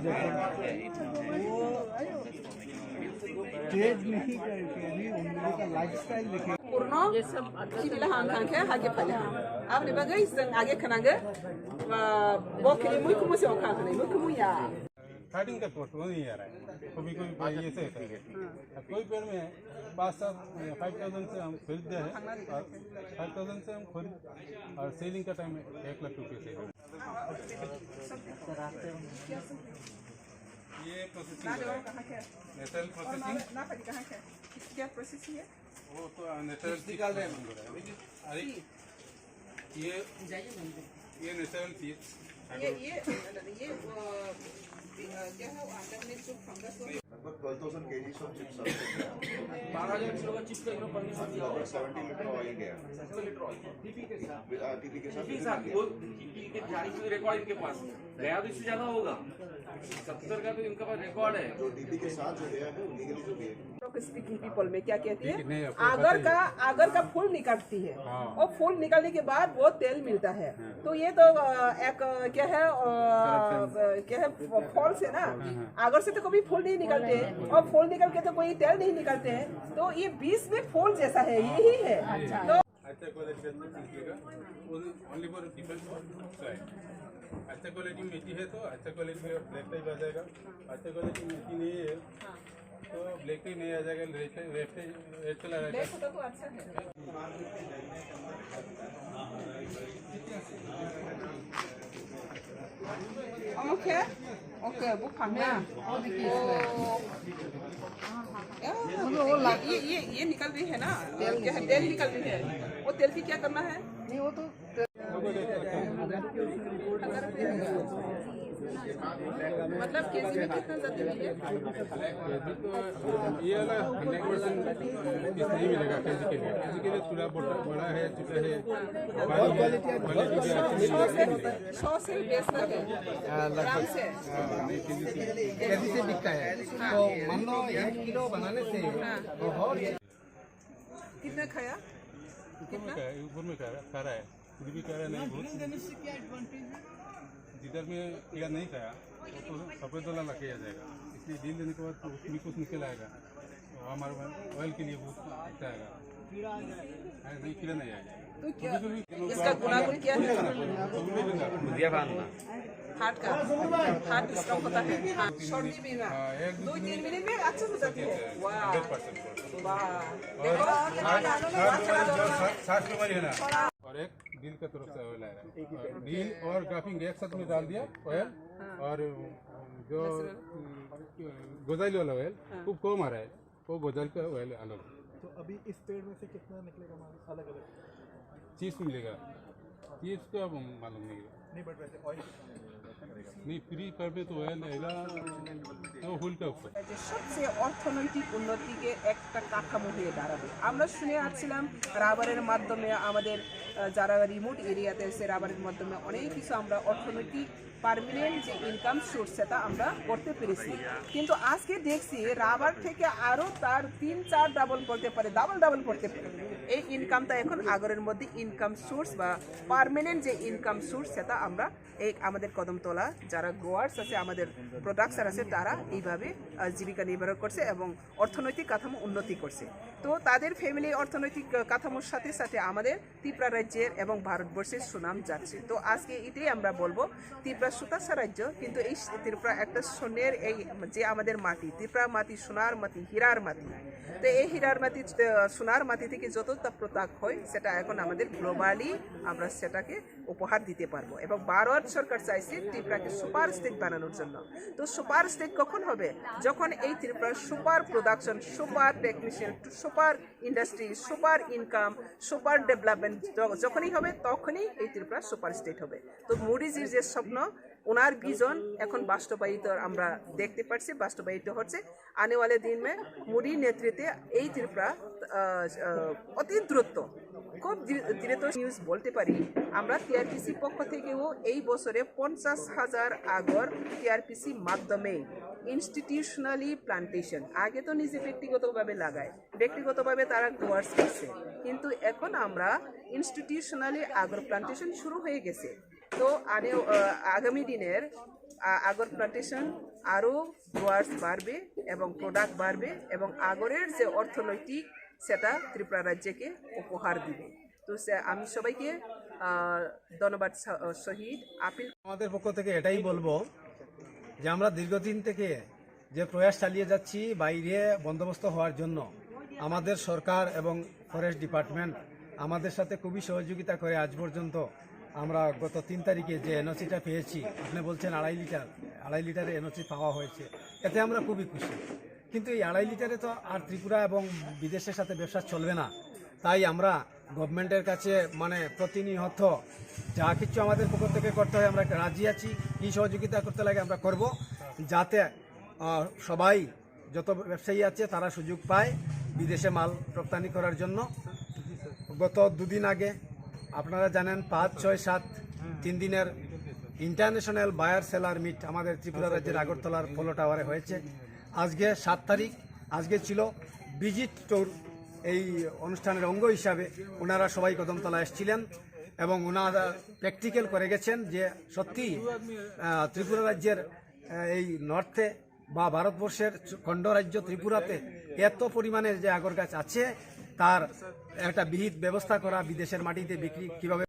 वो ट्रेड नहीं करके अभी उन लोगों का लाइफस्टाइल देखे पूर्ण किबिला हांखांखे हागे फले आपने बगै जों आगे खनांगे बखिनि मुखुमु से खाखने मुखुमु या स्टार्टिंग का कोर्स वो नहीं आ रहा है कभी कोई ये से होता है कोई पेड़ में 5,000 से हम खरीदते हैं और 5,000 से हम खरीद और सेलिंग का टाइम 1,00,000 रुपये से ये प्रोसेसिंग नेचुरल प्रोसेसिंग क्या प्रोसेसिंग है वो तो नेचुरल निकाल रहे हैं अरे ये नेचुरल चीज ये क्या है अंदर में जो फंगस लगभग 12,000 kg of chips 12,000 किलो का चिप्स का इन्होंने परमिशन दिया और 70 लीटर ऑयल गया 70 लीटर ऑयल टीपी के साथ टीपी के टीपी के साथ वो टीपी के जारी से रिकॉर्ड इनके पास गया तो इससे ज्यादा होगा 70 का तो इनका पास रिकॉर्ड है जो टीपी के साथ जो गया है लीगली जो गया स्पीकिंग पीपल में क्या कहती है आगर का फूल निकालती है और फूल निकालने के बाद वो तेल मिलता है तो ये तो एक क्या है फॉल से ना आगर से तो कभी फूल नहीं निकलते और फूल निकल के तो कोई तेल नहीं निकलते हैं तो ये बीच में फूल जैसा है यही है तो अच्छा क्वालिटी का निकलेगा ओनली फॉर डिपेंड अच्छा क्वालिटी मेथी है तो अच्छा क्वालिटी का ब्लैक टाइप आ जाएगा अच्छा क्वालिटी मेथी नहीं है तो ब्लैक टाइप नहीं आ जाएगा रेड चला रहेगा तो अच्छा है ओके वो खाना ये निकल रही है ना तेल क्या है तेल निकल रही है वो तेल की क्या करना है नहीं वो तो मतलब केजी में कितना जाती है ये वाला 100% नहीं मिलेगा केजी के लिए थोड़ा बड़ा है छोटा है क्वालिटी 100 से बेचना है ग्राम से केजी से बिकता है तो मान लो 1 किलो बनाने से कितना खाया ऊपर में खा रहा है खुद भी खा रहा है नहीं बहुत जिधर में कीड़ा नहीं खाया तो सफ़ेद वाला लग आ जाएगा इसलिए डील देने के बाद तो उसमें कुछ निकल आएगा तो हमारे ऑयल के लिए बहुत अच्छा आएगा नहीं कीड़ा नहीं आएगा तो क्या इसका गुणागुण क्या है हार्ट स्ट्रॉक होता है सर्दी भी ना 2-3 मिनट में अच्छा हो जाती है वाह 60 बीमारी है ना और एक डील का तरफ से ऑयल आएगा डील और ग्राफिंग एक साथ में डाल दिया ऑयल और जो गोजाइल वाला ऑयल खूब कम आ रहा है वो गोजाइल का ऑयल अलग। तो अभी इस पेड़ में से कितना निकलेगा अलग अलग चीज मिलेगा चीज का मालूम नहीं बट वैसे ऑयल नहीं फ्री पर पे तो ऑयल आएगा तो হুল का ऊपर সবচেয়ে অর্থনৈতিক উন্নতিকে একটা কাঠামো হয়ে দাঁড়াবে আমরা শুনে আসছিলাম রাবারের মাধ্যমে আমাদের যারা রিমোট এরিয়াতে আছে রাবারের মাধ্যমে অনেক কিছু আমরা অর্থনৈতিক পার্মানেন্ট যে ইনকাম সোর্স সেটা আমরা করতে পেরেছি কিন্তু আজকে দেখছি রাবার থেকে আরও তার 3-4 ডাবল করতে পারে ডাবল করতে পারে এই ইনকামটা এখন আগরের মধ্যে ইনকাম সোর্স বা পার্মানেন্ট যে ইনকাম সোর্স সেটা আমরা এই আমাদের কদমতলা যারা গ্রোয়ার্স আছে আমাদের প্রোডাক্টর আছে তারা এইভাবে জীবিকা নির্বাহ করছে এবং অর্থনৈতিক কাঠামো উন্নতি করছে তো তাদের ফ্যামিলি অর্থনৈতিক কাঠামোর সাথে সাথে আমাদের ত্রিপুরা রাজ্যের এবং ভারতবর্ষের সুনাম যাচ্ছে তো আজকে এটাই আমরা বলবো ত্রিপুরা সুতাসা রাজ্য কিন্তু এই ত্রিপুরা একটা সোনের এই যে আমাদের মাটি ত্রিপুরা মাটি সোনার মাটি হীরার মাটি তো এই হীরার মাটি সোনার মাটি থেকে যতটা প্রোডাক্ট হয় সেটা এখন আমাদের গ্লোবালি আমরা সেটাকে উপহার দিতে পারবো এবং ভারত সরকার চাইছে ত্রিপুরাকে সুপার স্টেট বানানোর জন্য তো সুপার স্টেট কখন হবে যখন এই ত্রিপুরার super production super technician super industry super income super development যখনই হবে তখনই এই ত্রিপুরা সুপার স্টেট হবে তো মোদিজির যে স্বপ্ন ওনার ভিজন এখন বাস্তবায়িত আমরা দেখতে পাচ্ছি বাস্তবায়িত হচ্ছে आने वाले दिन में मोदी नेतृत्वे এই ত্রিপুরা অতি দ্রুত খুব দ্রুত নিউজ বলতে পারি আমরা টিআরপিসি পক্ষ থেকেও এই বছরে 50,000 আগর টিআরপিসি মাধ্যমে ইনস্টিটিউশনালি প্লান্টেশন আগে তো নিজে ব্যক্তিগতভাবে লাগায় ব্যক্তিগতভাবে তারা গ্রোয়ার্স করছে কিন্তু এখন আমরা ইনস্টিটিউশনালি আগর প্লান্টেশন শুরু হয়ে গেছে তো আগামী দিনের আগর প্লান্টেশন আরও গ্রোয়ার্স বাড়বে এবং প্রোডাক্ট বাড়বে এবং আগরের যে অর্থনৈতিক সেটা ত্রিপুরা রাজ্যকে উপহার দিবে। তো আমি সবাইকে ধন্যবাদ সহিত আপিল। আমাদের পক্ষ থেকে এটাই বলবো যে আমরা দীর্ঘদিন থেকে যে প্রয়াস চালিয়ে যাচ্ছি বাইরে বন্দোবস্ত হওয়ার জন্য, আমাদের সরকার এবং ফরেস্ট ডিপার্টমেন্ট আমাদের সাথে খুবই সহযোগিতা করে আজ পর্যন্ত আমরা গত 3 তারিখে যে এনওসিটা পেয়েছি, আপনি বলছেন 2.5 লিটারের এনওসি পাওয়া হয়েছে, এতে আমরা খুবই খুশি। কিন্তু এই 2.5 লিটারে তো আর ত্রিপুরা এবং বিদেশের সাথে ব্যবসা চলবে না। তাই আমরা গভর্নমেন্টের কাছে মানে প্রতিনিয়ত যা কিছু আমাদের পক্ষ থেকে করতে হয় আমরা রাজি আছি, কী সহযোগিতা করতে লাগে আমরা করব, যাতে সবাই যত ব্যবসায়ী আছে তারা সুযোগ পায় বিদেশে মাল রপ্তানি করার জন্য। গত 2 দিন আগে আপনারা জানেন 5, 6, 7 3 দিনের ইন্টারন্যাশনাল বায়ার সেলার মিট আমাদের ত্রিপুরা রাজ্যের আগরতলার পোলো টাওয়ারে হয়েছে। আজকে 7 তারিখ, আজকে ছিল ভিজিট ট্যুর। এই অনুষ্ঠানের অঙ্গ হিসাবে ওনারা সবাই কদমতলা এসেছিলেন এবং ওনারা প্র্যাকটিক্যাল করে গেছেন যে সত্যি ত্রিপুরা রাজ্যের এই নর্থে বা ভারতবর্ষের খণ্ড রাজ্য ত্রিপুরাতে এত পরিমাণে যে আগর গাছ আছে তার একটা বিহিত ব্যবস্থা করা, বিদেশের মাটিতে বিক্রি কীভাবে